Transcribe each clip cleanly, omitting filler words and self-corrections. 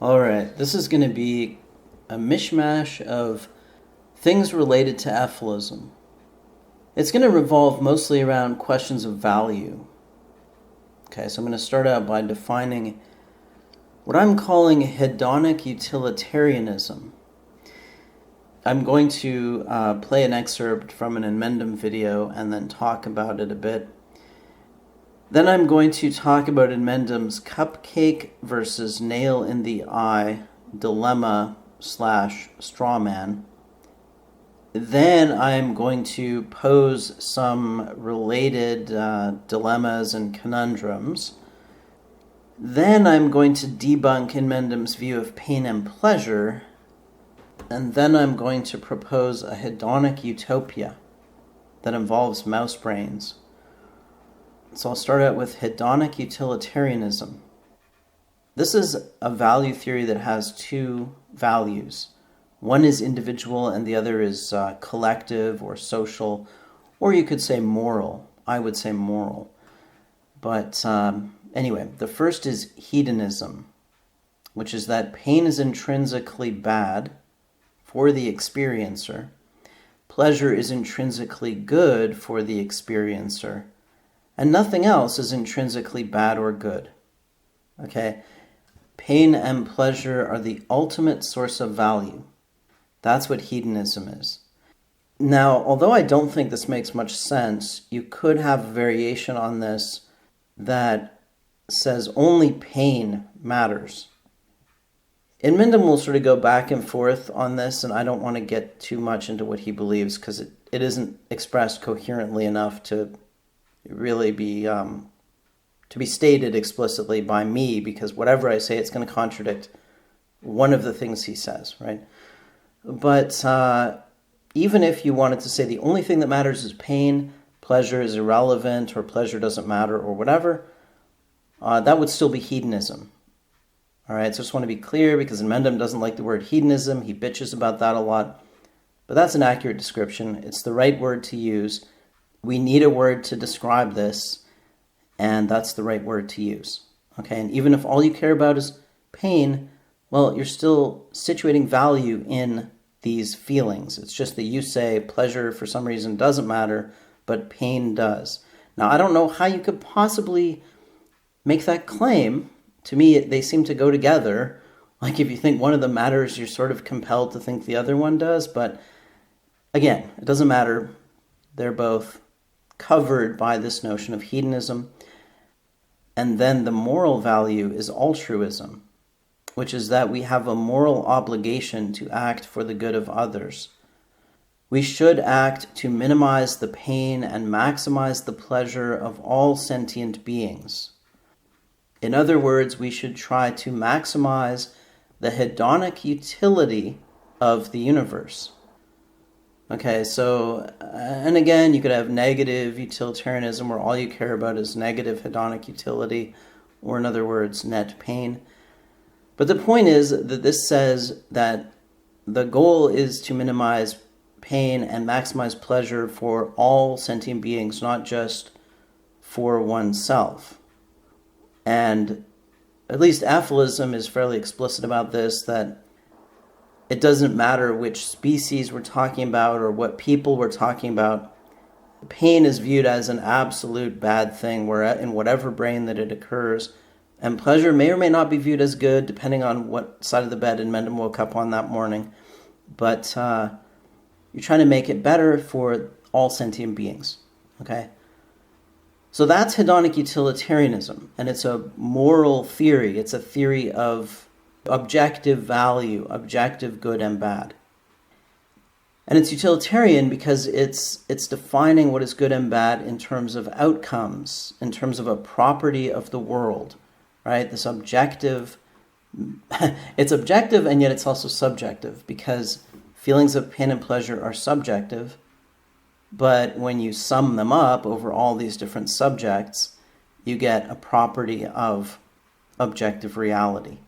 All right, this is going to be a mishmash of things related to Ephilism. It's going to revolve mostly around questions of value. Okay, so I'm going to start out by defining what I'm calling hedonic utilitarianism. I'm going to play an excerpt from an Emendum video and then talk about it a bit. Then I'm going to talk about Emendum's cupcake versus nail in the eye dilemma / straw man. Then I'm going to pose some related dilemmas and conundrums. Then I'm going to debunk Emendum's view of pain and pleasure. And then I'm going to propose a hedonic utopia that involves mouse brains. So I'll start out with hedonic utilitarianism. This is a value theory that has two values. One is individual and the other is collective or social, or you could say moral. I would say moral. But anyway, the first is hedonism, which is that pain is intrinsically bad for the experiencer. Pleasure is intrinsically good for the experiencer. And nothing else is intrinsically bad or good. Okay? Pain and pleasure are the ultimate source of value. That's what hedonism is. Now, although I don't think this makes much sense, you could have a variation on this that says only pain matters. Emendum will sort of go back and forth on this, and I don't want to get too much into what he believes because it isn't expressed coherently enough to really be stated explicitly by me, because whatever I say, it's going to contradict one of the things he says, right? But even if you wanted to say the only thing that matters is pain, pleasure is irrelevant, or pleasure doesn't matter, or whatever, that would still be hedonism. All right, so I just want to be clear, because Emendum doesn't like the word hedonism. He bitches about that a lot. But that's an accurate description. It's the right word to use. We need a word to describe this, and that's the right word to use. Okay, and even if all you care about is pain, well, you're still situating value in these feelings. It's just that you say pleasure for some reason doesn't matter, but pain does. Now, I don't know how you could possibly make that claim. To me, they seem to go together. Like if you think one of them matters, you're sort of compelled to think the other one does. But again, it doesn't matter. They're both covered by this notion of hedonism. And then the moral value is altruism, which is that we have a moral obligation to act for the good of others. We should act to minimize the pain and maximize the pleasure of all sentient beings. In other words, we should try to maximize the hedonic utility of the universe. Okay, so, and again, you could have negative utilitarianism where all you care about is negative hedonic utility, or in other words, net pain. But the point is that this says that the goal is to minimize pain and maximize pleasure for all sentient beings, not just for oneself. And at least Ephilism is fairly explicit about this, that it doesn't matter which species we're talking about or what people we're talking about. Pain is viewed as an absolute bad thing in whatever brain that it occurs. And pleasure may or may not be viewed as good, depending on what side of the bed Emendum woke up on that morning. But you're trying to make it better for all sentient beings. Okay? So that's hedonic utilitarianism, and it's a moral theory. It's a theory of objective value, objective good and bad. And it's utilitarian because it's defining what is good and bad in terms of outcomes, in terms of a property of the world, right? This objective, it's objective and yet it's also subjective, because feelings of pain and pleasure are subjective. But when you sum them up over all these different subjects, you get a property of objective reality.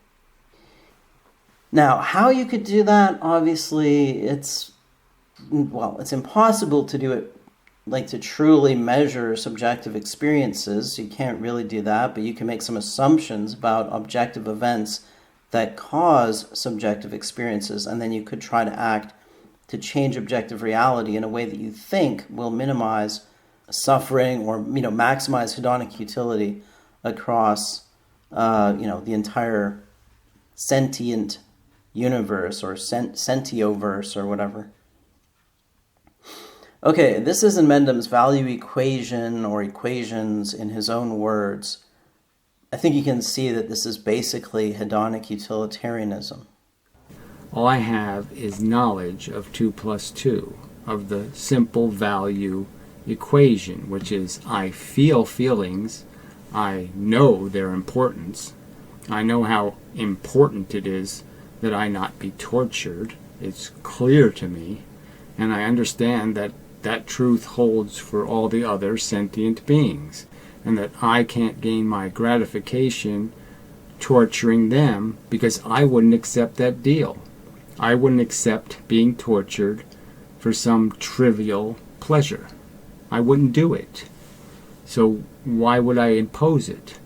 Now, how you could do that, obviously, it's impossible to do it, like to truly measure subjective experiences. You can't really do that, but you can make some assumptions about objective events that cause subjective experiences, and then you could try to act to change objective reality in a way that you think will minimize suffering or maximize hedonic utility across the entire sentient universe or sentioverse or whatever. Okay, this is in Mendham's value equation or equations in his own words. I think you can see that this is basically hedonic utilitarianism. All I have is knowledge of 2 plus 2, of the simple value equation, which is I feel feelings, I know their importance, I know how important it is that I not be tortured, it's clear to me, and I understand that that truth holds for all the other sentient beings, and that I can't gain my gratification torturing them because I wouldn't accept that deal. I wouldn't accept being tortured for some trivial pleasure. I wouldn't do it. So why would I impose it?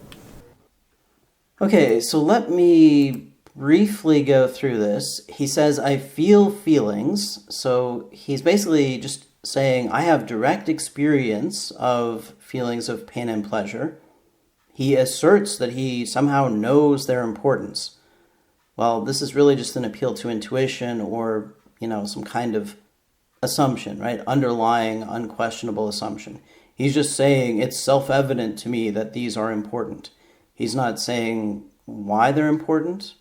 Okay, so let me briefly go through this. He says, I feel feelings. So he's basically just saying, I have direct experience of feelings of pain and pleasure. He asserts that he somehow knows their importance. Well, this is really just an appeal to intuition or, some kind of assumption, right? Underlying, unquestionable assumption. He's just saying it's self-evident to me that these are important. He's not saying why they're important.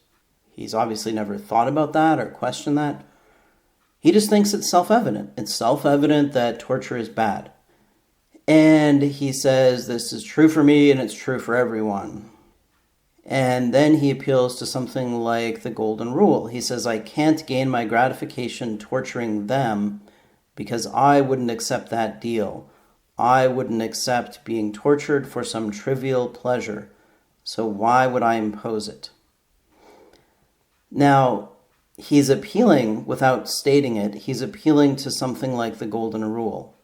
He's obviously never thought about that or questioned that. He just thinks it's self-evident. It's self-evident that torture is bad. And he says this is true for me and it's true for everyone. And then he appeals to something like the golden rule. He says, I can't gain my gratification torturing them because I wouldn't accept that deal. I wouldn't accept being tortured for some trivial pleasure. So why would I impose it? Now, he's appealing, without stating it, he's appealing to something like the golden rule.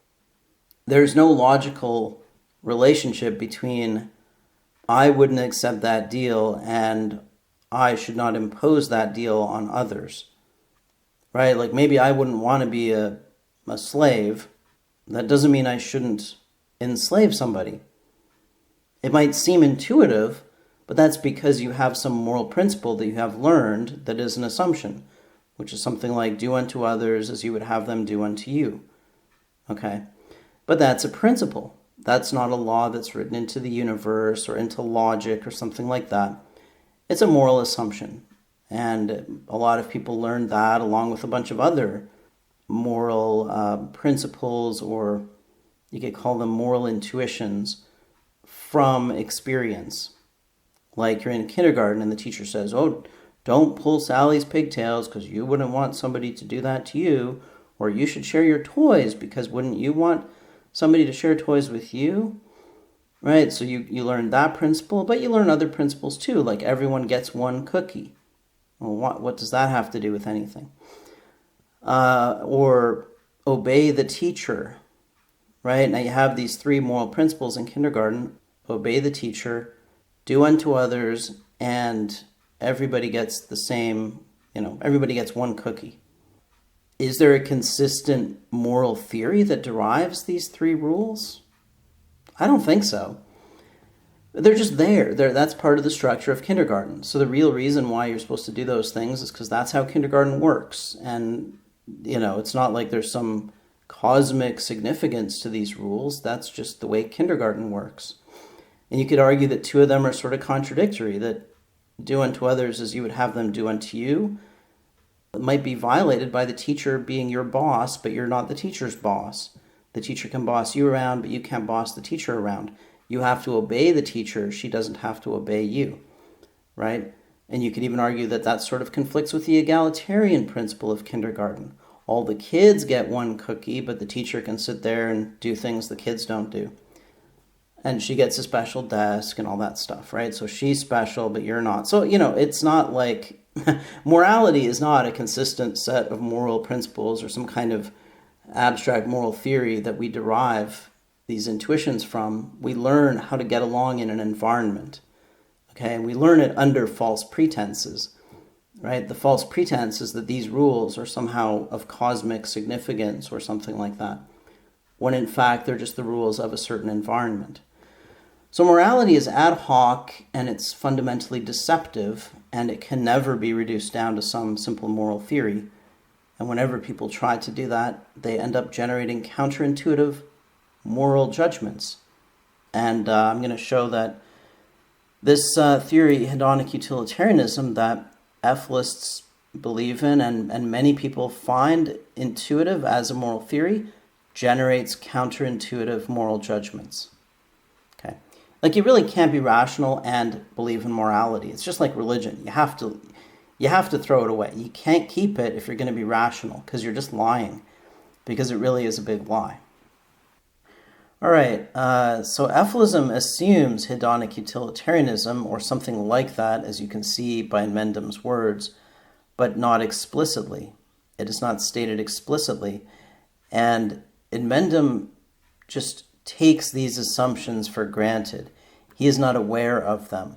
There's no logical relationship between I wouldn't accept that deal and I should not impose that deal on others. Right? Like maybe I wouldn't want to be a slave. That doesn't mean I shouldn't enslave somebody. It might seem intuitive, but that's because you have some moral principle that you have learned that is an assumption, which is something like do unto others as you would have them do unto you. Okay? But that's a principle. That's not a law that's written into the universe or into logic or something like that. It's a moral assumption. And a lot of people learn that along with a bunch of other moral principles, or you could call them moral intuitions, from experience. Like you're in kindergarten and the teacher says, oh, don't pull Sally's pigtails because you wouldn't want somebody to do that to you, or you should share your toys because wouldn't you want somebody to share toys with you? Right? So you learn that principle, but you learn other principles too, like everyone gets one cookie. Well, what does that have to do with anything? Or obey the teacher, right? Now you have these 3 moral principles in kindergarten: obey the teacher, do unto others, and everybody gets the same, everybody gets one cookie. Is there a consistent moral theory that derives these 3 rules? I don't think so. They're just there. That's part of the structure of kindergarten. So the real reason why you're supposed to do those things is because that's how kindergarten works. And, it's not like there's some cosmic significance to these rules. That's just the way kindergarten works. And you could argue that 2 of them are sort of contradictory, that do unto others as you would have them do unto you. It might be violated by the teacher being your boss, but you're not the teacher's boss. The teacher can boss you around, but you can't boss the teacher around. You have to obey the teacher. She doesn't have to obey you, right? And you could even argue that that sort of conflicts with the egalitarian principle of kindergarten. All the kids get one cookie, but the teacher can sit there and do things the kids don't do. And she gets a special desk and all that stuff, right? So she's special, but you're not. So, it's not like morality is not a consistent set of moral principles or some kind of abstract moral theory that we derive these intuitions from. We learn how to get along in an environment, okay? And we learn it under false pretenses. right? The false pretense is that these rules are somehow of cosmic significance or something like that, when in fact they're just the rules of a certain environment. So morality is ad hoc and it's fundamentally deceptive, and it can never be reduced down to some simple moral theory. And whenever people try to do that, they end up generating counterintuitive moral judgments. And I'm going to show that this theory, hedonic utilitarianism, that Ethilists believe in and many people find intuitive as a moral theory, generates counterintuitive moral judgments. Okay, like you really can't be rational and believe in morality. It's just like religion. You have to throw it away. You can't keep it if you're going to be rational, because you're just lying, because it really is a big lie. All right, so Ephilism assumes hedonic utilitarianism, or something like that, as you can see by Mendham's words, but not explicitly. It is not stated explicitly. And Mendham just takes these assumptions for granted. He is not aware of them.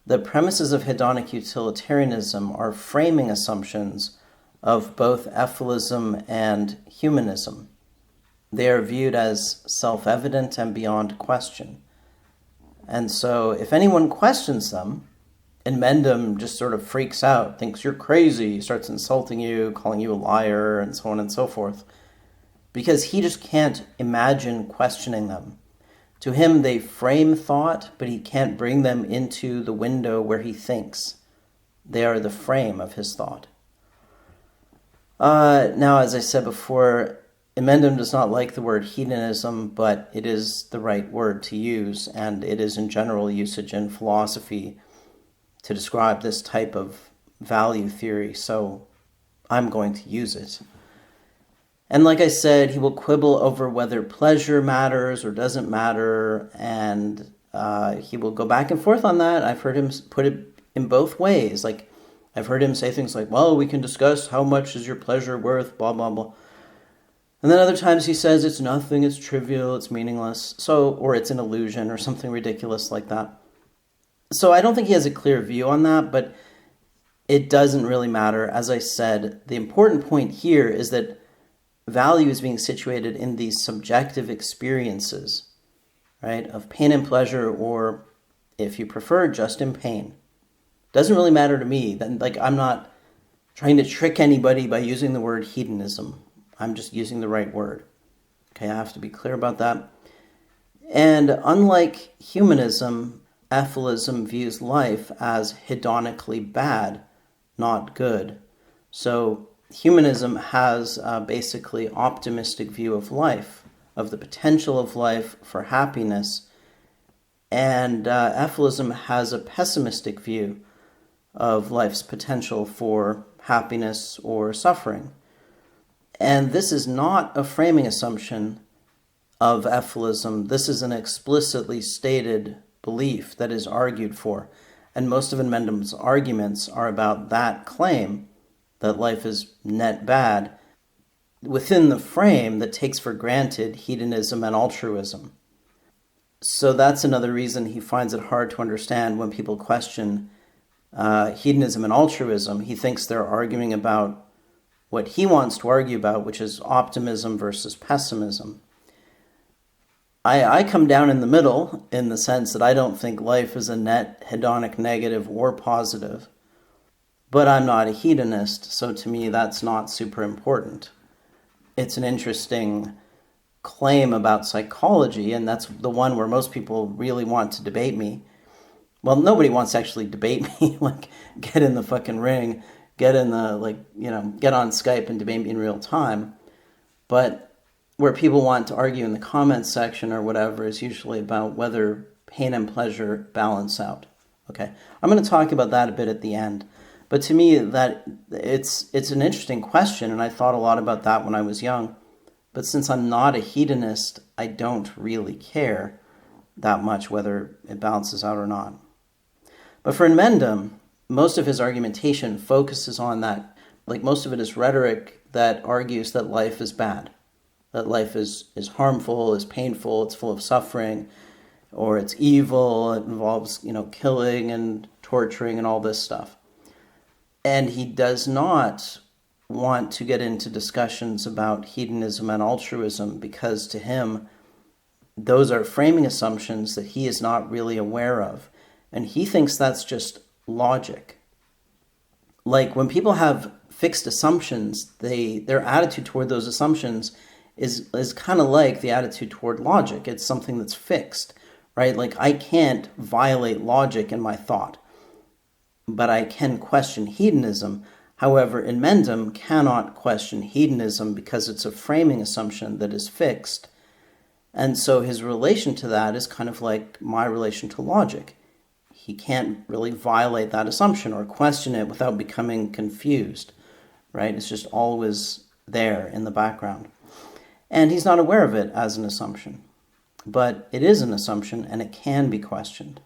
The premises of hedonic utilitarianism are framing assumptions of both Ephilism and humanism. They are viewed as self-evident and beyond question. And so if anyone questions them, and Mendham just sort of freaks out, thinks you're crazy, starts insulting you, calling you a liar, and so on and so forth, because he just can't imagine questioning them. To him, they frame thought, but he can't bring them into the window where he thinks. They are the frame of his thought. Now, as I said before, Mendham does not like the word hedonism, but it is the right word to use, and it is in general usage in philosophy to describe this type of value theory, so I'm going to use it. And like I said, he will quibble over whether pleasure matters or doesn't matter, and he will go back and forth on that. I've heard him put it in both ways. Like, I've heard him say things like, well, we can discuss how much is your pleasure worth, blah, blah, blah. And then other times he says it's nothing, it's trivial, it's meaningless, or it's an illusion or something ridiculous like that. So I don't think he has a clear view on that, but it doesn't really matter. As I said, the important point here is that value is being situated in these subjective experiences, right, of pain and pleasure, or if you prefer, just in pain. Doesn't really matter to me. Like, I'm not trying to trick anybody by using the word hedonism. I'm just using the right word. Okay, I have to be clear about that. And unlike humanism, Ephilism views life as hedonically bad, not good. So humanism has a basically optimistic view of life, of the potential of life for happiness, and Ephilism has a pessimistic view of life's potential for happiness or suffering. And this is not a framing assumption of Ephilism. This is an explicitly stated belief that is argued for. And most of Mendham's arguments are about that claim, that life is net bad, within the frame that takes for granted hedonism and altruism. So that's another reason he finds it hard to understand when people question hedonism and altruism. He thinks they're arguing about what he wants to argue about, which is optimism versus pessimism. I come down in the middle in the sense that I don't think life is a net hedonic negative or positive, but I'm not a hedonist, so to me that's not super important. It's an interesting claim about psychology, and that's the one where most people really want to debate me. Well, nobody wants to actually debate me, like get in the fucking ring, get on Skype and debate me in real time. But where people want to argue in the comments section or whatever is usually about whether pain and pleasure balance out. Okay, I'm going to talk about that a bit at the end. But to me, that it's an interesting question, and I thought a lot about that when I was young. But since I'm not a hedonist, I don't really care that much whether it balances out or not. But for Mendham, most of his argumentation focuses on that. Like, most of it is rhetoric that argues that life is bad, that life is harmful, is painful, it's full of suffering, or it's evil, it involves, killing and torturing and all this stuff. And he does not want to get into discussions about hedonism and altruism, because to him, those are framing assumptions that he is not really aware of. And he thinks that's just logic. Like when people have fixed assumptions, their attitude toward those assumptions is kind of like the attitude toward logic. It's something that's fixed, right? Like I can't violate logic in my thought, but I can question hedonism. However, Mendham cannot question hedonism because it's a framing assumption that is fixed. And so his relation to that is kind of like my relation to logic. He can't really violate that assumption or question it without becoming confused, right? It's just always there in the background. And he's not aware of it as an assumption. But it is an assumption and it can be questioned.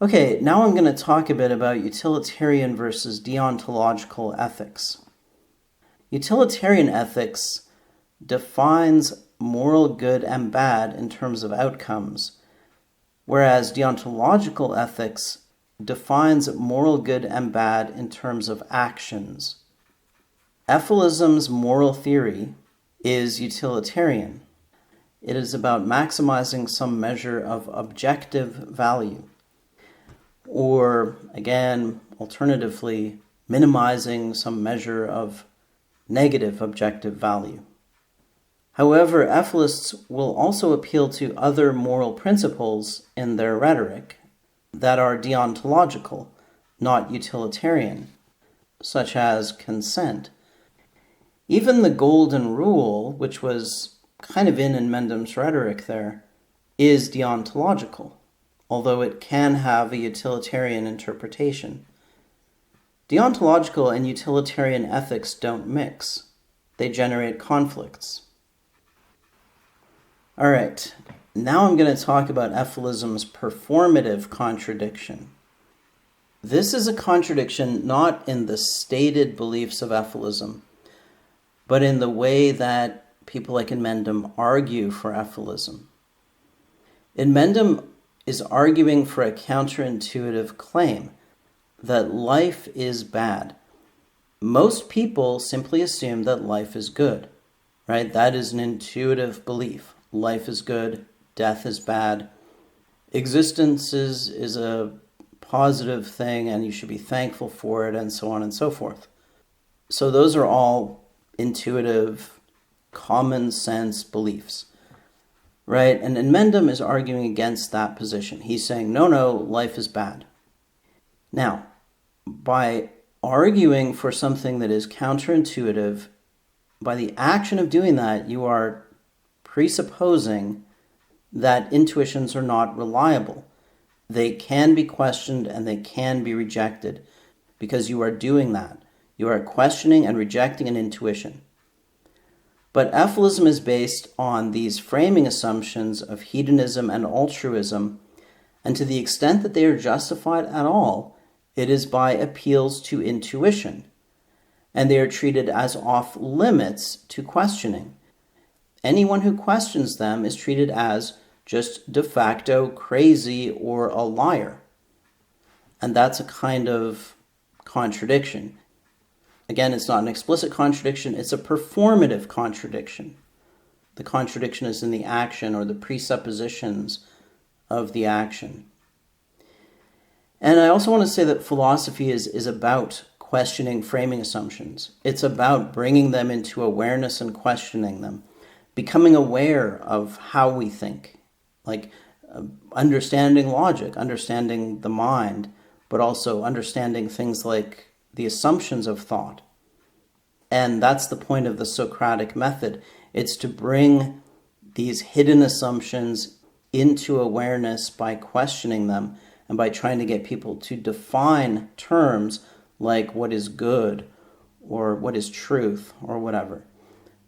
Okay, now I'm going to talk a bit about utilitarian versus deontological ethics. Utilitarian ethics defines moral good and bad in terms of outcomes, whereas deontological ethics defines moral good and bad in terms of actions. Ephilism's moral theory is utilitarian. It is about maximizing some measure of objective value, or again, alternatively, minimizing some measure of negative objective value. However, Ephilists will also appeal to other moral principles in their rhetoric that are deontological, not utilitarian, such as consent. Even the golden rule, which was kind of in Mendham's rhetoric there, is deontological, although it can have a utilitarian interpretation. Deontological and utilitarian ethics don't mix. They generate conflicts. All right, now I'm going to talk about Ephilism's performative contradiction. This is a contradiction not in the stated beliefs of Ephilism, but in the way that people like Mendham argue for Ephilism. Mendham is arguing for a counterintuitive claim that life is bad. Most people simply assume that life is good, right? That is an intuitive belief. Life is good, death is bad. Existence is a positive thing and you should be thankful for it, and so on and so forth. So those are all intuitive, common sense beliefs, right? And Mendham is arguing against that position. He's saying, no, life is bad. Now, by arguing for something that is counterintuitive, by the action of doing that, you are presupposing that intuitions are not reliable. They can be questioned and they can be rejected because you are doing that. You are questioning and rejecting an intuition. But Ephilism is based on these framing assumptions of hedonism and altruism, and to the extent that they are justified at all, it is by appeals to intuition, and they are treated as off limits to questioning. Anyone who questions them is treated as just de facto crazy or a liar. And that's a kind of contradiction. Again, it's not an explicit contradiction, it's a performative contradiction. The contradiction is in the action or the presuppositions of the action. And I also want to say that philosophy is about questioning framing assumptions. It's about bringing them into awareness and questioning them. Becoming aware of how we think, like understanding logic, understanding the mind, but also understanding things like the assumptions of thought. And that's the point of the Socratic method. It's to bring these hidden assumptions into awareness by questioning them and by trying to get people to define terms like what is good or what is truth or whatever.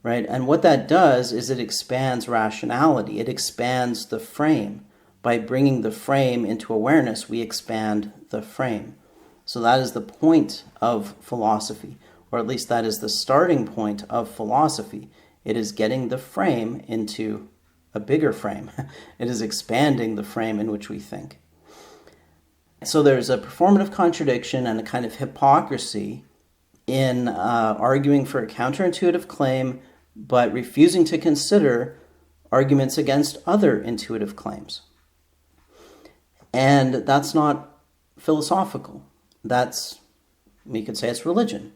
Right? And what that does is it expands rationality. It expands the frame. By bringing the frame into awareness, we expand the frame. So that is the point of philosophy, or at least that is the starting point of philosophy. It is getting the frame into a bigger frame. It is expanding the frame in which we think. So there's a performative contradiction and a kind of hypocrisy in arguing for a counterintuitive claim, but refusing to consider arguments against other intuitive claims. And that's not philosophical. We could say it's religion,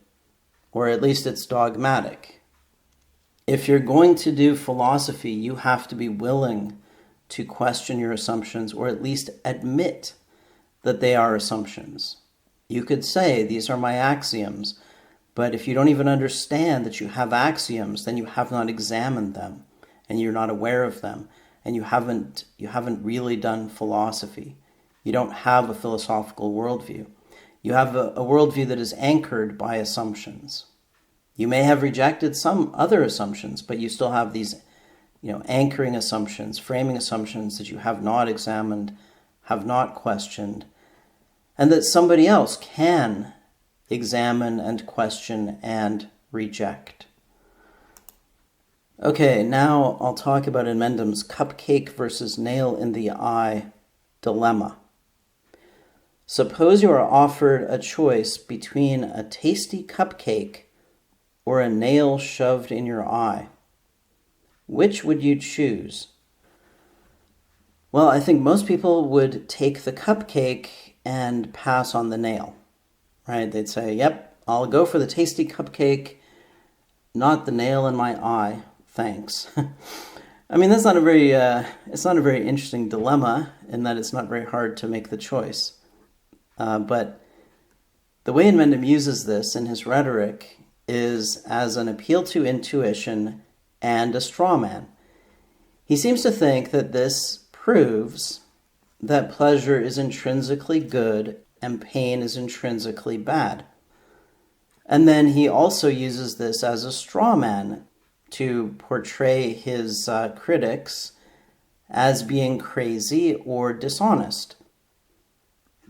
or at least it's dogmatic. If you're going to do philosophy, you have to be willing to question your assumptions, or at least admit that they are assumptions. You could say, these are my axioms, but if you don't even understand that you have axioms, then you have not examined them, and you're not aware of them, and you haven't really done philosophy. You don't have a philosophical worldview. You have a worldview that is anchored by assumptions. You may have rejected some other assumptions, but you still have these, anchoring assumptions, framing assumptions that you have not examined, have not questioned, and that somebody else can examine and question and reject. Okay, now I'll talk about Mendham's cupcake versus nail in the eye dilemma. Suppose you are offered a choice between a tasty cupcake or a nail shoved in your eye. Which would you choose? Well, I think most people would take the cupcake and pass on the nail, right? They'd say, yep, I'll go for the tasty cupcake, not the nail in my eye, thanks. I mean, that's not it's not a very interesting dilemma in that it's not very hard to make the choice. But the way Mendham uses this in his rhetoric is as an appeal to intuition and a straw man. He seems to think that this proves that pleasure is intrinsically good and pain is intrinsically bad. And then he also uses this as a straw man to portray his critics as being crazy or dishonest.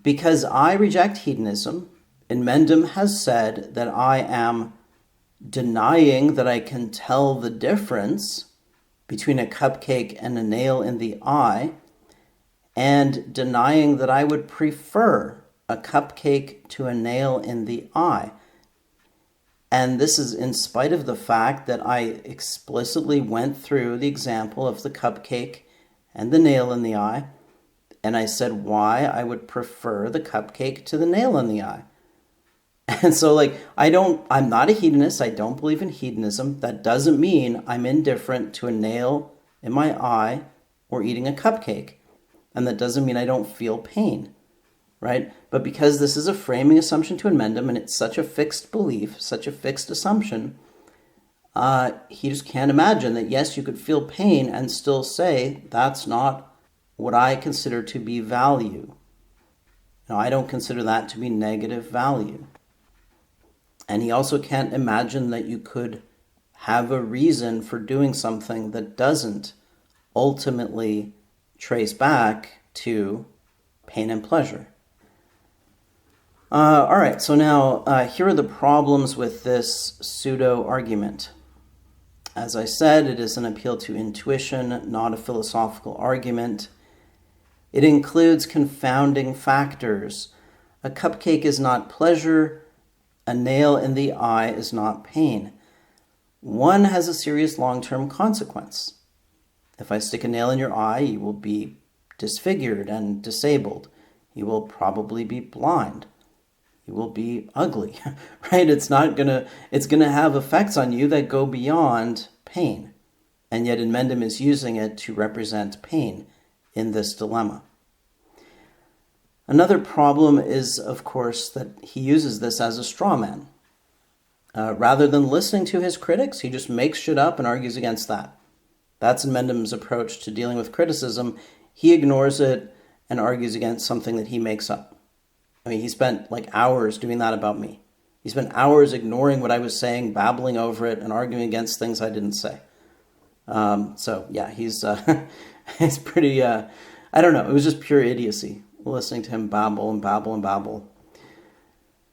Because I reject hedonism, and Mendham has said that I am denying that I can tell the difference between a cupcake and a nail in the eye, and denying that I would prefer a cupcake to a nail in the eye. And this is in spite of the fact that I explicitly went through the example of the cupcake and the nail in the eye, and I said why I would prefer the cupcake to the nail in the eye. And so, I'm not a hedonist. I don't believe in hedonism. That doesn't mean I'm indifferent to a nail in my eye or eating a cupcake. And that doesn't mean I don't feel pain, right? But because this is a framing assumption to Mendham, and it's such a fixed belief, such a fixed assumption, he just can't imagine that, yes, you could feel pain and still say that's not what I consider to be value. Now, I don't consider that to be negative value. And he also can't imagine that you could have a reason for doing something that doesn't ultimately trace back to pain and pleasure. All right, so now here are the problems with this pseudo-argument. As I said, it is an appeal to intuition, not a philosophical argument. It includes confounding factors. A cupcake is not pleasure. A nail in the eye is not pain. One has a serious long-term consequence. If I stick a nail in your eye, you will be disfigured and disabled. You will probably be blind. You will be ugly, right? It's gonna have effects on you that go beyond pain. And yet Mendham is using it to represent pain in this dilemma. Another problem is, of course, that he uses this as a straw man. Rather than listening to his critics, he just makes shit up and argues against that. That's Mendham's approach to dealing with criticism. He ignores it and argues against something that he makes up. I mean, he spent hours doing that about me. He spent hours ignoring what I was saying, babbling over it, and arguing against things I didn't say. He's he's pretty, I don't know, it was just pure idiocy, listening to him babble and babble and babble.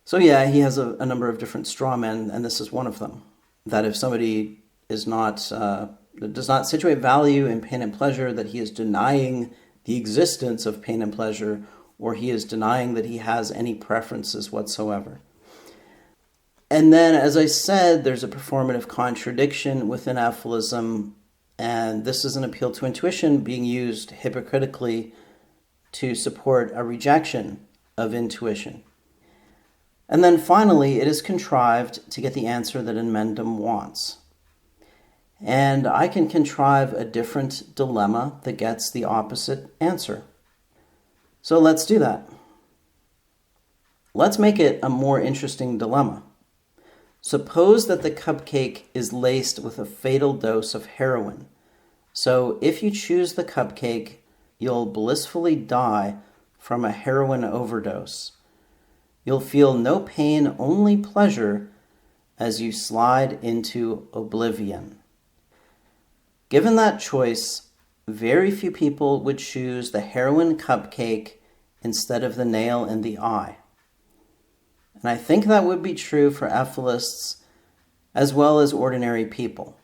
So yeah, he has a number of different straw men, and this is one of them. That if somebody is not does not situate value in pain and pleasure, that he is denying the existence of pain and pleasure, or he is denying that he has any preferences whatsoever. And then, as I said, there's a performative contradiction within Ephilism, and this is an appeal to intuition being used hypocritically to support a rejection of intuition. And then finally, it is contrived to get the answer that Emendum wants. And I can contrive a different dilemma that gets the opposite answer. So let's do that. Let's make it a more interesting dilemma. Suppose that the cupcake is laced with a fatal dose of heroin. So if you choose the cupcake, you'll blissfully die from a heroin overdose. You'll feel no pain, only pleasure as you slide into oblivion. Given that choice, very few people would choose the heroin cupcake instead of the nail in the eye. And I think that would be true for Ephilists as well as ordinary people.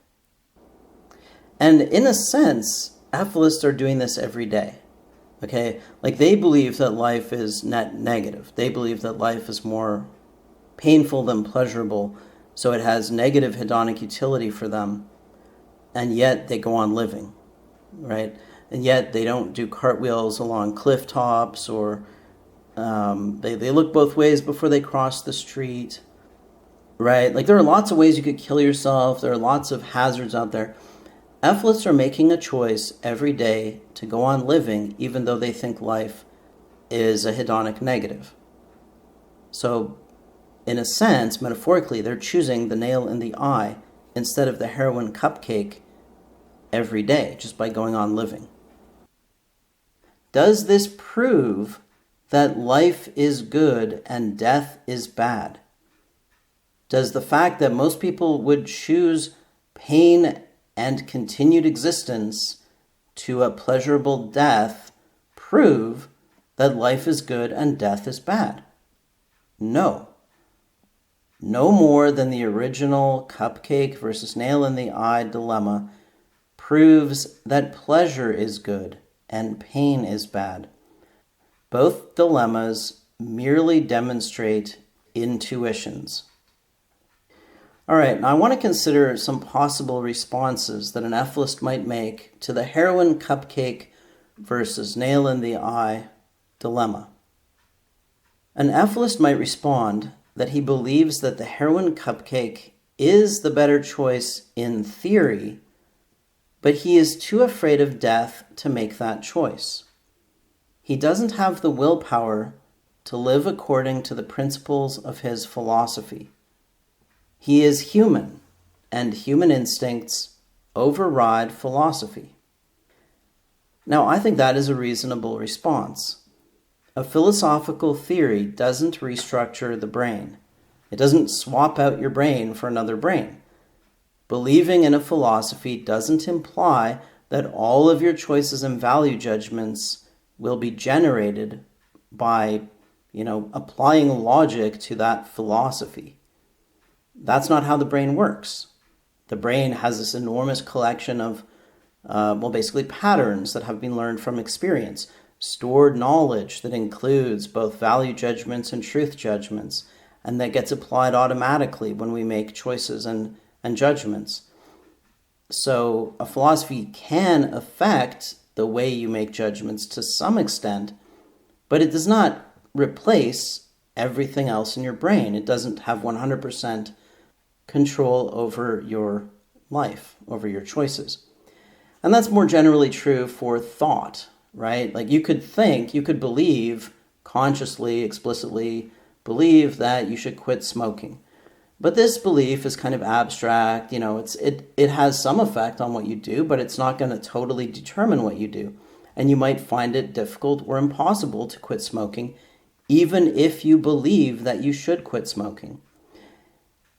And in a sense, Ephilists are doing this every day. Okay? Like they believe that life is net negative. They believe that life is more painful than pleasurable, so it has negative hedonic utility for them, and yet they go on living, right? And yet they don't do cartwheels along cliff tops, or they look both ways before they cross the street, right? Like there are lots of ways you could kill yourself. There are lots of hazards out there. Ephilists are making a choice every day to go on living, even though they think life is a hedonic negative. So, in a sense, metaphorically, they're choosing the nail in the eye instead of the heroin cupcake every day, just by going on living. Does this prove that life is good and death is bad? Does the fact that most people would choose pain and continued existence to a pleasurable death prove that life is good and death is bad? No. No more than the original cupcake versus nail in the eye dilemma proves that pleasure is good and pain is bad. Both dilemmas merely demonstrate intuitions. All right, now I want to consider some possible responses that an Ephilist might make to the heroin cupcake versus nail in the eye dilemma. An Ephilist might respond that he believes that the heroin cupcake is the better choice in theory, but he is too afraid of death to make that choice. He doesn't have the willpower to live according to the principles of his philosophy. He is human, and human instincts override philosophy. Now, I think that is a reasonable response. A philosophical theory doesn't restructure the brain. It doesn't swap out your brain for another brain. Believing in a philosophy doesn't imply that all of your choices and value judgments will be generated by, applying logic to that philosophy. That's not how the brain works. The brain has this enormous collection of, basically patterns that have been learned from experience, stored knowledge that includes both value judgments and truth judgments, and that gets applied automatically when we make choices and judgments. So a philosophy can affect the way you make judgments to some extent, but it does not replace everything else in your brain. It doesn't have 100% control over your life, over your choices. And that's more generally true for thought, right? Like you could believe, consciously, explicitly believe that you should quit smoking. But this belief is kind of abstract, it has some effect on what you do, but it's not going to totally determine what you do. And you might find it difficult or impossible to quit smoking, even if you believe that you should quit smoking.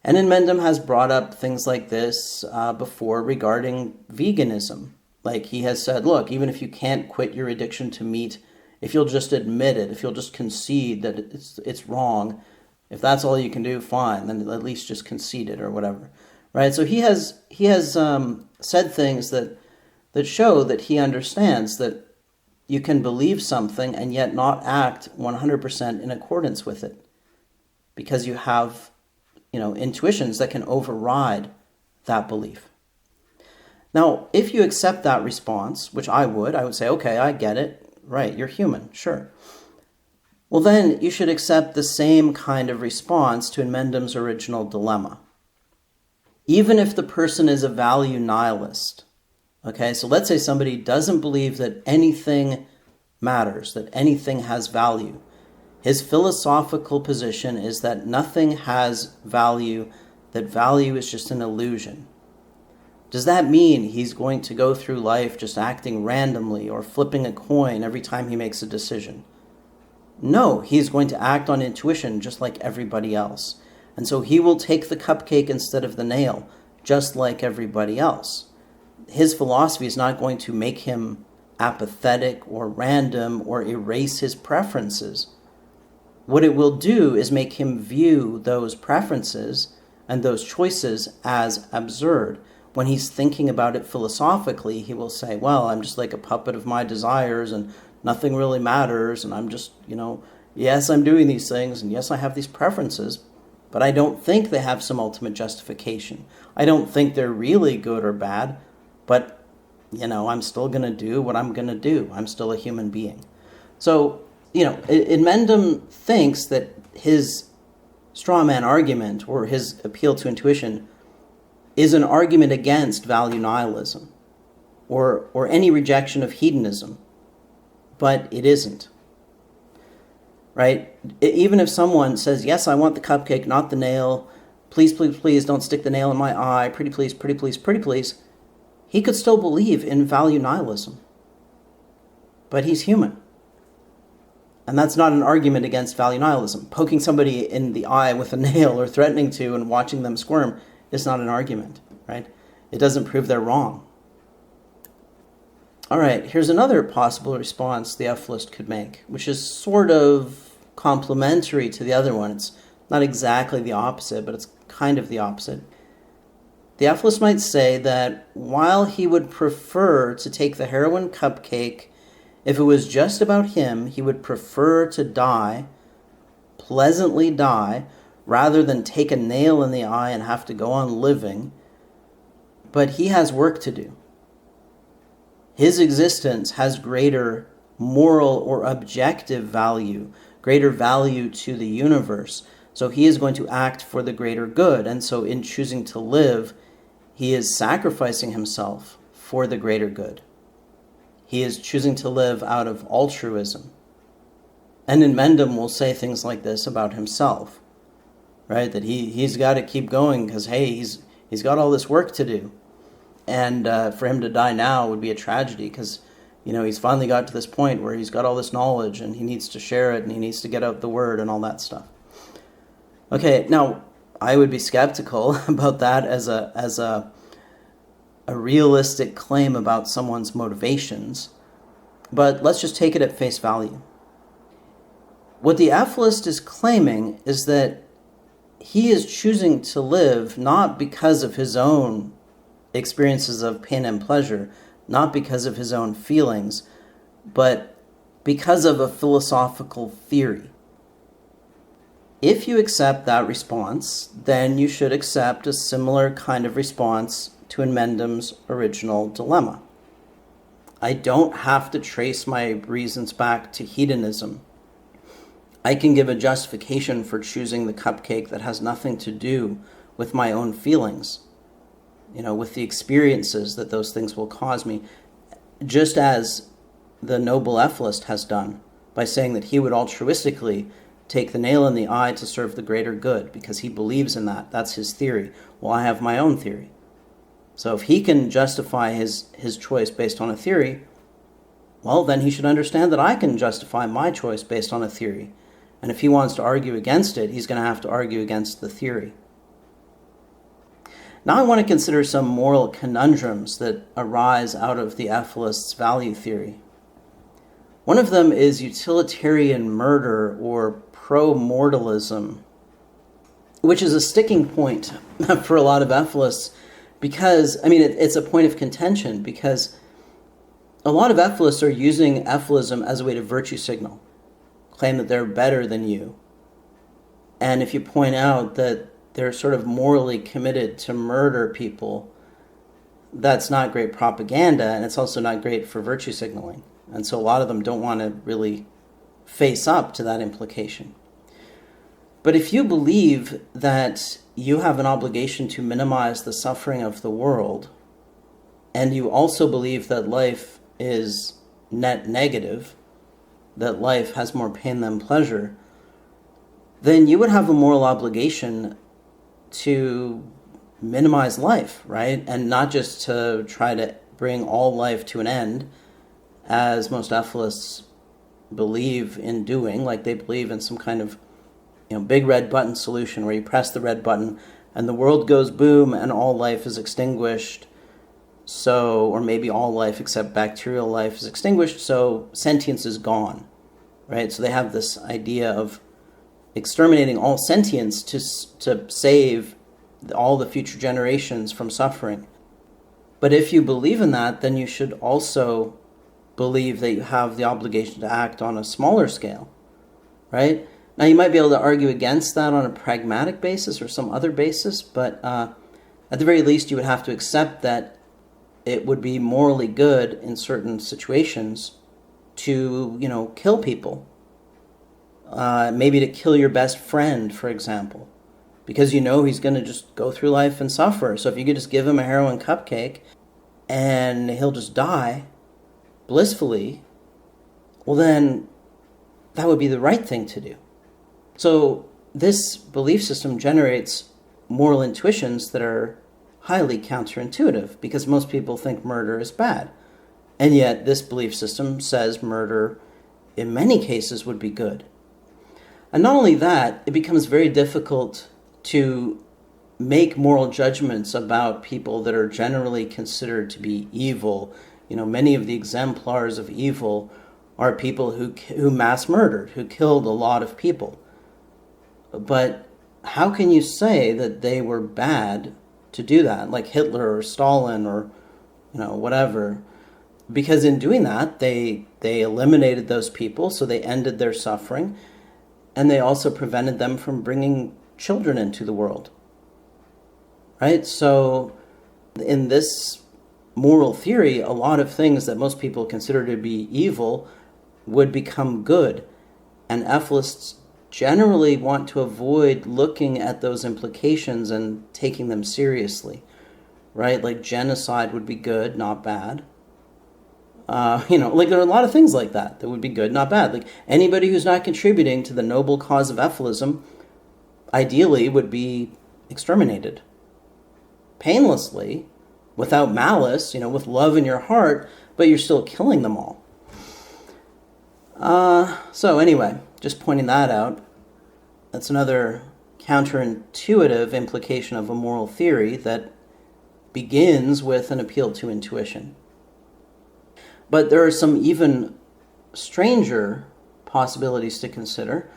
And Emendum has brought up things like this before regarding veganism. Like he has said, look, even if you can't quit your addiction to meat, if you'll just admit it, if you'll just concede that it's wrong, if that's all you can do, fine, then at least just concede it or whatever, right? So he has said things that show that he understands that, you can believe something and yet not act 100% in accordance with it, because you have, intuitions that can override that belief. Now, if you accept that response, which I would say, okay, I get it. Right, you're human, sure. Well, then you should accept the same kind of response to Mendham's original dilemma. Even if the person is a value nihilist, okay, so let's say somebody doesn't believe that anything matters, that anything has value. His philosophical position is that nothing has value, that value is just an illusion. Does that mean he's going to go through life just acting randomly or flipping a coin every time he makes a decision? No, he's going to act on intuition just like everybody else. And so he will take the cupcake instead of the nail, just like everybody else. His philosophy is not going to make him apathetic or random or erase his preferences. What it will do is make him view those preferences and those choices as absurd. When he's thinking about it philosophically, he will say, well, I'm just like a puppet of my desires and nothing really matters, and I'm just, yes, I'm doing these things, and yes, I have these preferences, but I don't think they have some ultimate justification. I don't think they're really good or bad, but, I'm still going to do what I'm going to do. I'm still a human being. So, Mendham thinks that his straw man argument or his appeal to intuition is an argument against value nihilism or any rejection of hedonism, but it isn't. Right? Even if someone says, yes, I want the cupcake, not the nail, please, please, please don't stick the nail in my eye, pretty please, pretty please, pretty please, he could still believe in value nihilism. But he's human. And that's not an argument against value nihilism. Poking somebody in the eye with a nail or threatening to and watching them squirm is not an argument, right? It doesn't prove they're wrong. All right, here's another possible response the Ephilist could make, which is sort of complementary to the other one. It's not exactly the opposite, but it's kind of the opposite. The Ephilism might say that while he would prefer to take the heroin cupcake, if it was just about him, he would prefer to die, pleasantly die, rather than take a nail in the eye and have to go on living. But he has work to do. His existence has greater moral or objective value, greater value to the universe. So he is going to act for the greater good. And so in choosing to live, he is sacrificing himself for the greater good. He is choosing to live out of altruism. And in Mendham will say things like this about himself, right? That he's got to keep going because, hey, he's got all this work to do. And for him to die now would be a tragedy because, he's finally got to this point where he's got all this knowledge and he needs to share it and he needs to get out the word and all that stuff. Okay, now I would be skeptical about that as a realistic claim about someone's motivations, but let's just take it at face value. What the Ephilist is claiming is that he is choosing to live not because of his own experiences of pain and pleasure, not because of his own feelings, but because of a philosophical theory. If you accept that response, then you should accept a similar kind of response to Mendham's original dilemma. I don't have to trace my reasons back to hedonism. I can give a justification for choosing the cupcake that has nothing to do with my own feelings, with the experiences that those things will cause me, just as the noble Ephilist has done by saying that he would altruistically take the nail in the eye to serve the greater good because he believes in that. That's his theory. Well, I have my own theory. So if he can justify his choice based on a theory, well, then he should understand that I can justify my choice based on a theory. And if he wants to argue against it, he's going to have to argue against the theory. Now I want to consider some moral conundrums that arise out of the Ephilist's value theory. One of them is utilitarian murder or pro-mortalism, which is a sticking point for a lot of Ephilists because, it's a point of contention because a lot of ethilists are using ephilism as a way to virtue signal, claim that they're better than you. And if you point out that they're sort of morally committed to murder people, that's not great propaganda, and it's also not great for virtue signaling. And so a lot of them don't want to really face up to that implication. But if you believe that you have an obligation to minimize the suffering of the world, and you also believe that life is net negative, that life has more pain than pleasure, then you would have a moral obligation to minimize life, right? And not just to try to bring all life to an end, as most ethilists believe in doing, like they believe in some kind of big red button solution where you press the red button and the world goes boom and all life is extinguished. So, or maybe all life except bacterial life is extinguished, so sentience is gone, right? So they have this idea of exterminating all sentience to save all the future generations from suffering. But if you believe in that, then you should also believe that you have the obligation to act on a smaller scale, right? Now, you might be able to argue against that on a pragmatic basis or some other basis, but at the very least, you would have to accept that it would be morally good in certain situations to, kill people. Maybe to kill your best friend, for example, because he's going to just go through life and suffer. So if you could just give him a heroin cupcake and he'll just die blissfully, well then that would be the right thing to do. So this belief system generates moral intuitions that are highly counterintuitive, because most people think murder is bad. And yet this belief system says murder in many cases would be good. And not only that, it becomes very difficult to make moral judgments about people that are generally considered to be evil. Many of the exemplars of evil are people who mass murdered, who killed a lot of people. But how can you say that they were bad to do that, like Hitler or Stalin or whatever? Because in doing that, they eliminated those people, so they ended their suffering, and they also prevented them from bringing children into the world, right? So in this moral theory, a lot of things that most people consider to be evil would become good, and ethilists generally want to avoid looking at those implications and taking them seriously, right? Like genocide would be good, not bad. Like there are a lot of things like that would be good, not bad. Like anybody who's not contributing to the noble cause of Ephilism, ideally would be exterminated painlessly, without malice, with love in your heart, but you're still killing them all. So anyway, just pointing that out. That's another counterintuitive implication of a moral theory that begins with an appeal to intuition. But there are some even stranger possibilities to consider.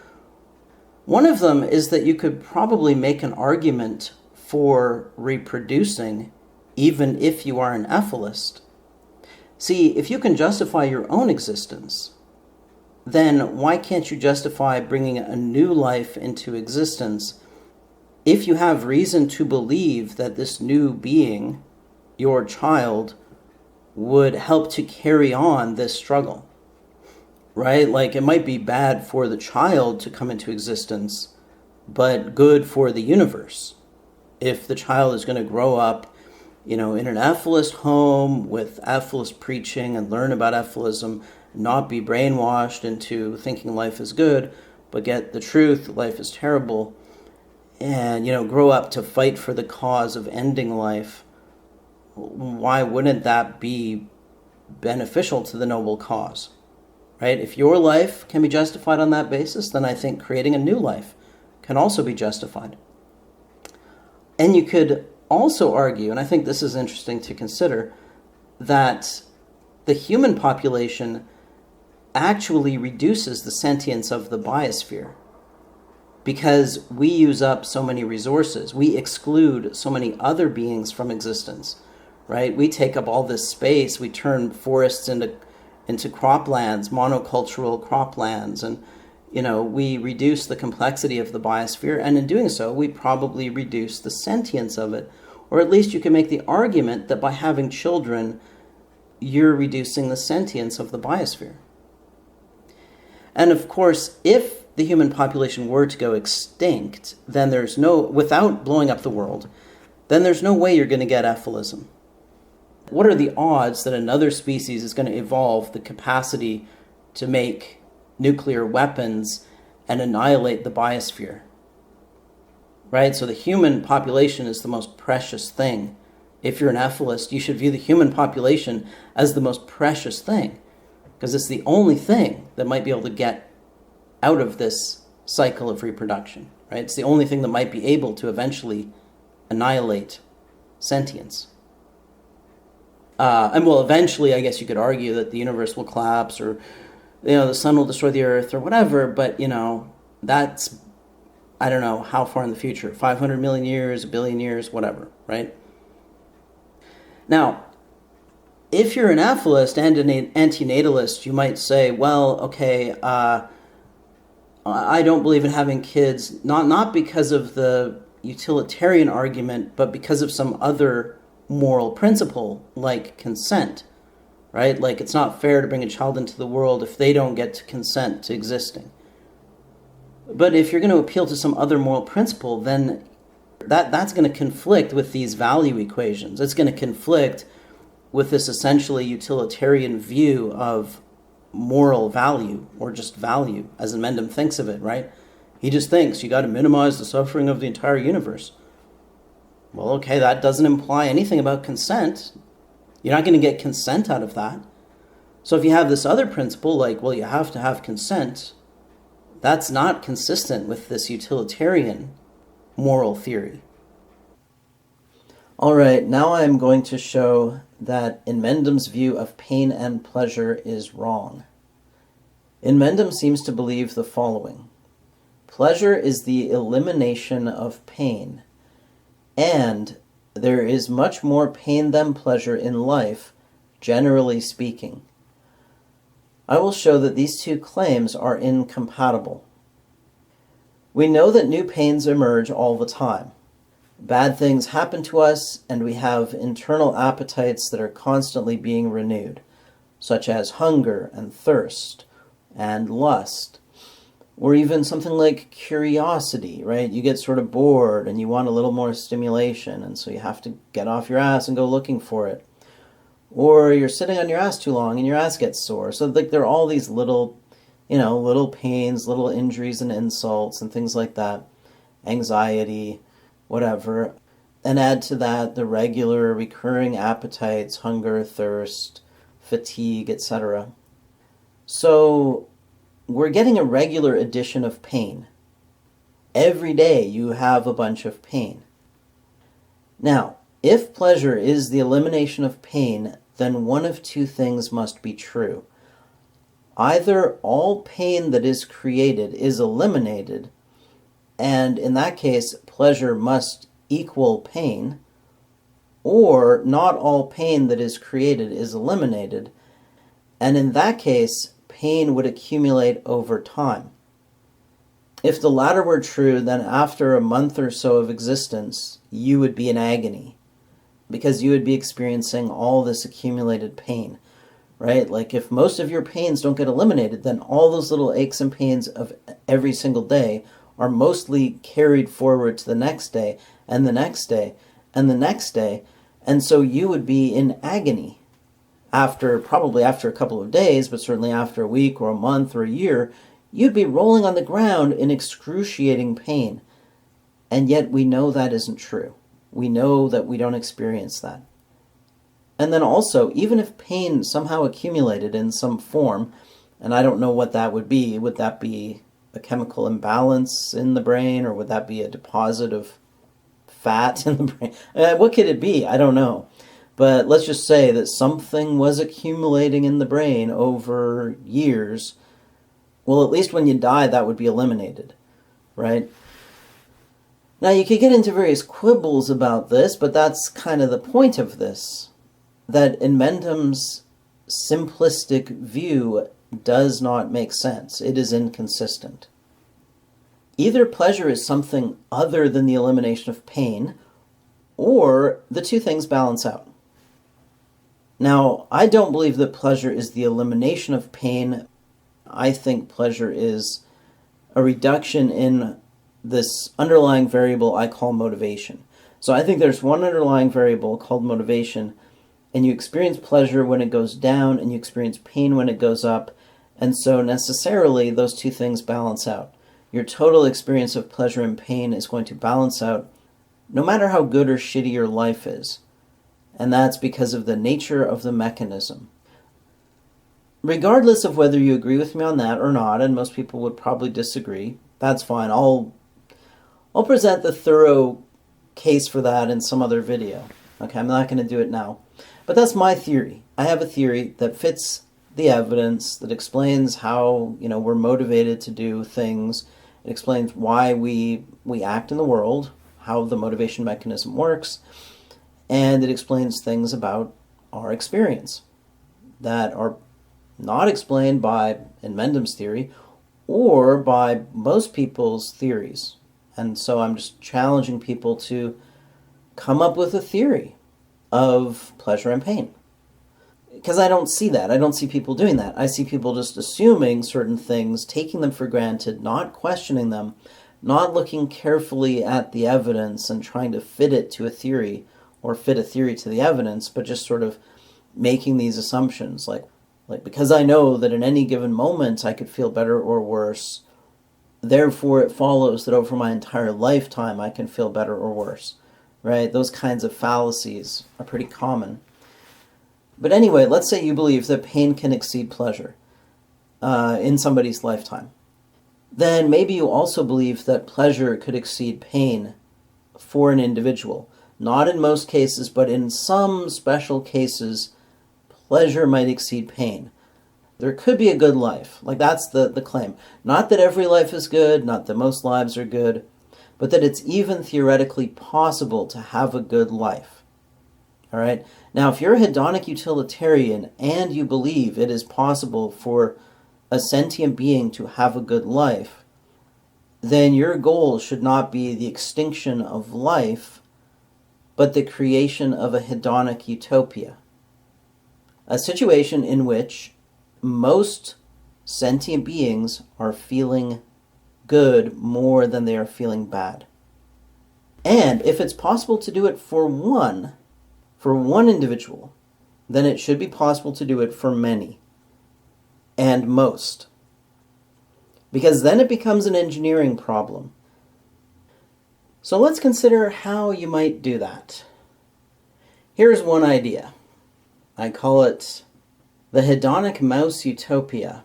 One of them is that you could probably make an argument for reproducing even if you are an ephilist. See, if you can justify your own existence, then why can't you justify bringing a new life into existence if you have reason to believe that this new being, your child, would help to carry on this struggle, right? Like it might be bad for the child to come into existence, but good for the universe. If the child is going to grow up, in an ephilist home with ephilist preaching and learn about ephilism, not be brainwashed into thinking life is good, but get the truth, life is terrible, and, grow up to fight for the cause of ending life, why wouldn't that be beneficial to the noble cause, right? If your life can be justified on that basis, then I think creating a new life can also be justified. And you could also argue, and I think this is interesting to consider, that the human population actually reduces the sentience of the biosphere because we use up so many resources. We exclude so many other beings from existence, right? We take up all this space. We turn forests into croplands, monocultural croplands, and we reduce the complexity of the biosphere, and in doing so, we probably reduce the sentience of it. Or at least you can make the argument that by having children, you're reducing the sentience of the biosphere. And of course, if the human population were to go extinct, then without blowing up the world, then there's no way you're going to get ephilism. What are the odds that another species is going to evolve the capacity to make nuclear weapons and annihilate the biosphere? Right? So the human population is the most precious thing. If you're an ephilist, you should view the human population as the most precious thing, because it's the only thing that might be able to get out of this cycle of reproduction. Right? It's the only thing that might be able to eventually annihilate sentience. And well, eventually, I guess you could argue that the universe will collapse, or the sun will destroy the earth, or whatever. But that's, I don't know how far in the future, 500 million years, a billion years, whatever, right? Now, if you're an ephilist and an antinatalist, you might say, well, okay, I don't believe in having kids, not because of the utilitarian argument, but because of some other moral principle, like consent, right? Like, it's not fair to bring a child into the world if they don't get to consent to existing. But if you're going to appeal to some other moral principle, then that's going to conflict with these value equations. It's going to conflict with this essentially utilitarian view of moral value, or just value, as Mendham thinks of it, right? He just thinks you got to minimize the suffering of the entire universe. Well, okay, that doesn't imply anything about consent. You're not going to get consent out of that. So if you have this other principle, like, well, you have to have consent, that's not consistent with this utilitarian moral theory. All right, now I'm going to show that in Mendham's view of pain and pleasure is wrong. In Mendham seems to believe the following: pleasure is the elimination of pain, and there is much more pain than pleasure in life, generally speaking. I will show that these two claims are incompatible. We know that new pains emerge all the time. Bad things happen to us, and we have internal appetites that are constantly being renewed, such as hunger and thirst and lust, or even something like curiosity, right? You get sort of bored and you want a little more stimulation, and so you have to get off your ass and go looking for it. Or you're sitting on your ass too long and your ass gets sore. So like there are all these little pains, little injuries and insults and things like that, anxiety, whatever. And add to that the regular recurring appetites, hunger, thirst, fatigue, etc. So we're getting a regular addition of pain. Every day you have a bunch of pain. Now, if pleasure is the elimination of pain, then one of two things must be true. Either all pain that is created is eliminated, and in that case, pleasure must equal pain, or not all pain that is created is eliminated, and in that case, pain would accumulate over time. If the latter were true, then after a month or so of existence, you would be in agony, because you would be experiencing all this accumulated pain, right? Like if most of your pains don't get eliminated, then all those little aches and pains of every single day are mostly carried forward to the next day, and the next day, and the next day, and so you would be in agony. Probably after a couple of days, but certainly after a week or a month or a year, you'd be rolling on the ground in excruciating pain. And yet we know that isn't true. We know that we don't experience that. And then also, even if pain somehow accumulated in some form, and I don't know what that would be that be a chemical imbalance in the brain, or would that be a deposit of fat in the brain? What could it be? I don't know. But let's just say that something was accumulating in the brain over years. Well, at least when you die, that would be eliminated, right? Now, you could get into various quibbles about this, but that's kind of the point of this. that in Mendham's simplistic view does not make sense. It is inconsistent. Either pleasure is something other than the elimination of pain, or the two things balance out. Now, I don't believe that pleasure is the elimination of pain. I think pleasure is a reduction in this underlying variable I call motivation. So I think there's one underlying variable called motivation, and you experience pleasure when it goes down, and you experience pain when it goes up, and so necessarily those two things balance out. Your total experience of pleasure and pain is going to balance out no matter how good or shitty your life is. And that's because of the nature of the mechanism. Regardless of whether you agree with me on that or not, and most people would probably disagree, that's fine. I'll present the thorough case for that in some other video. Okay, I'm not going to do it now. But that's my theory. I have a theory that fits the evidence, that explains how, we're motivated to do things. It explains why we act in the world, how the motivation mechanism works, and it explains things about our experience that are not explained by in Mendham's theory or by most people's theories. And so I'm just challenging people to come up with a theory of pleasure and pain. Because I don't see that. I don't see people doing that. I see people just assuming certain things, taking them for granted, not questioning them, not looking carefully at the evidence and trying to fit it to a theory or fit a theory to the evidence, but just sort of making these assumptions like because I know that in any given moment I could feel better or worse, therefore it follows that over my entire lifetime I can feel better or worse, right? Those kinds of fallacies are pretty common. But anyway, let's say you believe that pain can exceed pleasure in somebody's lifetime. Then maybe you also believe that pleasure could exceed pain for an individual. Not in most cases, but in some special cases, pleasure might exceed pain. There could be a good life. That's the claim. Not that every life is good, not that most lives are good, but that it's even theoretically possible to have a good life. All right? Now, if you're a hedonic utilitarian and you believe it is possible for a sentient being to have a good life, then your goal should not be the extinction of life, but the creation of a hedonic utopia. A situation in which most sentient beings are feeling good more than they are feeling bad. And if it's possible to do it for one individual, then it should be possible to do it for many and most. Because then it becomes an engineering problem. So let's consider how you might do that. Here's one idea. I call it the hedonic mouse utopia.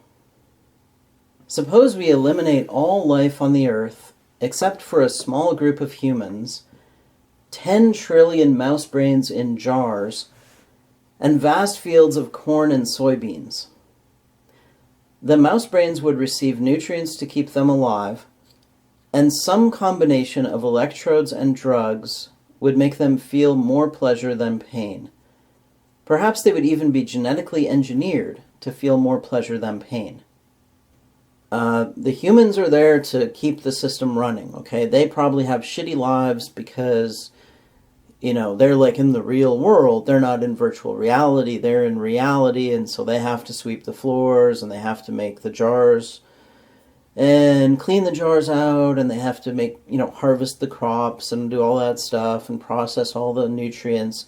Suppose we eliminate all life on the earth except for a small group of humans, 10 trillion mouse brains in jars, and vast fields of corn and soybeans. The mouse brains would receive nutrients to keep them alive, and some combination of electrodes and drugs would make them feel more pleasure than pain. Perhaps they would even be genetically engineered to feel more pleasure than pain. The humans are there to keep the system running, okay? They probably have shitty lives because, they're in the real world. They're not in virtual reality. They're in reality, and so they have to sweep the floors, and they have to make the jars and clean the jars out, and they have to make, harvest the crops and do all that stuff and process all the nutrients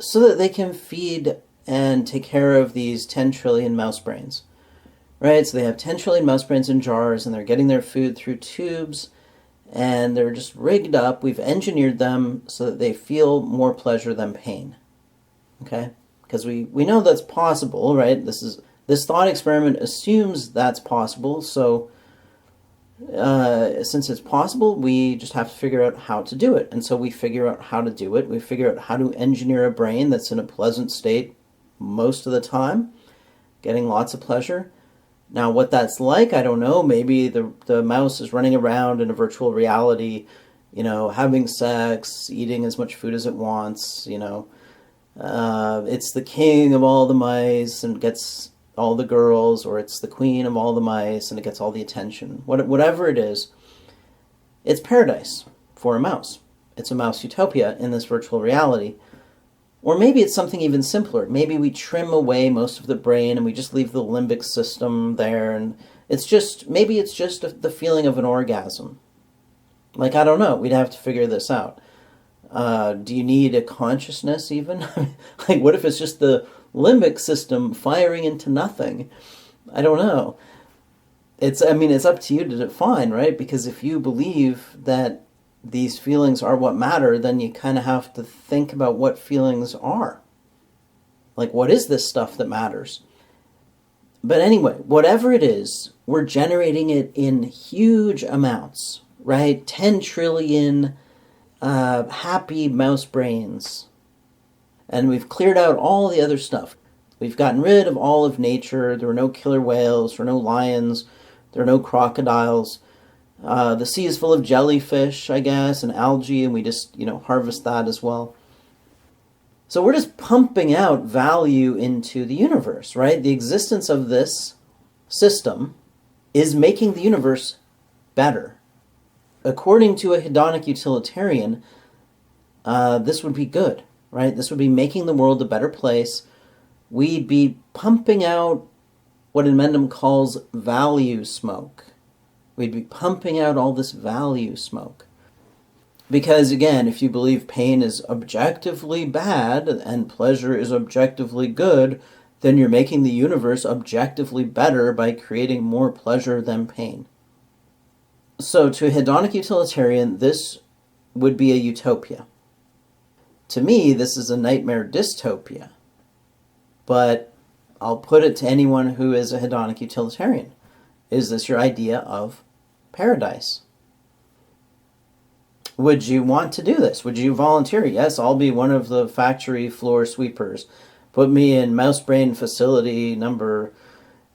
so that they can feed and take care of these 10 trillion mouse brains. Right? So they have 10 trillion mouse brains in jars, and they're getting their food through tubes, and they're just rigged up. We've engineered them so that they feel more pleasure than pain. Okay? Because we know that's possible, right? This thought experiment assumes that's possible, so since it's possible, we just have to figure out how to do it. And so we figure out how to do it. We figure out how to engineer a brain that's in a pleasant state most of the time, getting lots of pleasure. Now, what that's like, I don't know. Maybe the mouse is running around in a virtual reality, having sex, eating as much food as it wants, it's the king of all the mice and gets all the girls, or it's the queen of all the mice and it gets all the attention. Whatever it is, it's paradise for a mouse. It's a mouse utopia in this virtual reality. Or maybe it's something even simpler. Maybe we trim away most of the brain and we just leave the limbic system there, and maybe it's just the feeling of an orgasm. Like, I don't know. We'd have to figure this out. Do you need a consciousness even? Like, what if it's just the limbic system firing into nothing? I don't know. It's up to you to define, right? Because if you believe that these feelings are what matter, then you kind of have to think about what feelings are. Like, what is this stuff that matters? But anyway, whatever it is, we're generating it in huge amounts, right? 10 trillion happy mouse brains. And we've cleared out all the other stuff. We've gotten rid of all of nature. There were no killer whales, there were no lions, there are no crocodiles. The sea is full of jellyfish, I guess, and algae, and we just, harvest that as well. So we're just pumping out value into the universe, right? The existence of this system is making the universe better. According to a hedonic utilitarian, this would be good, right? This would be making the world a better place. We'd be pumping out what Emendum calls value smoke. We'd be pumping out all this value smoke. Because again, if you believe pain is objectively bad and pleasure is objectively good, then you're making the universe objectively better by creating more pleasure than pain. So to a hedonic utilitarian, this would be a utopia. To me, this is a nightmare dystopia. But I'll put it to anyone who is a hedonic utilitarian. Is this your idea of paradise? Would you want to do this? Would you volunteer? Yes, I'll be one of the factory floor sweepers. Put me in mouse brain facility number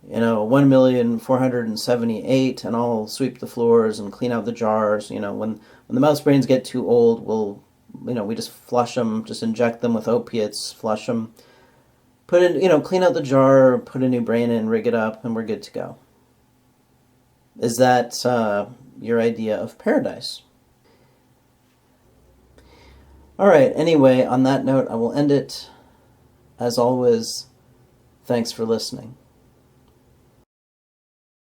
1,478, and I'll sweep the floors and clean out the jars. When the mouse brains get too old, we just flush them, just inject them with opiates, flush them, put in, clean out the jar, put a new brain in, rig it up, and we're good to go. Is that your idea of paradise? All right, anyway, on that note, I will end it. As always, thanks for listening.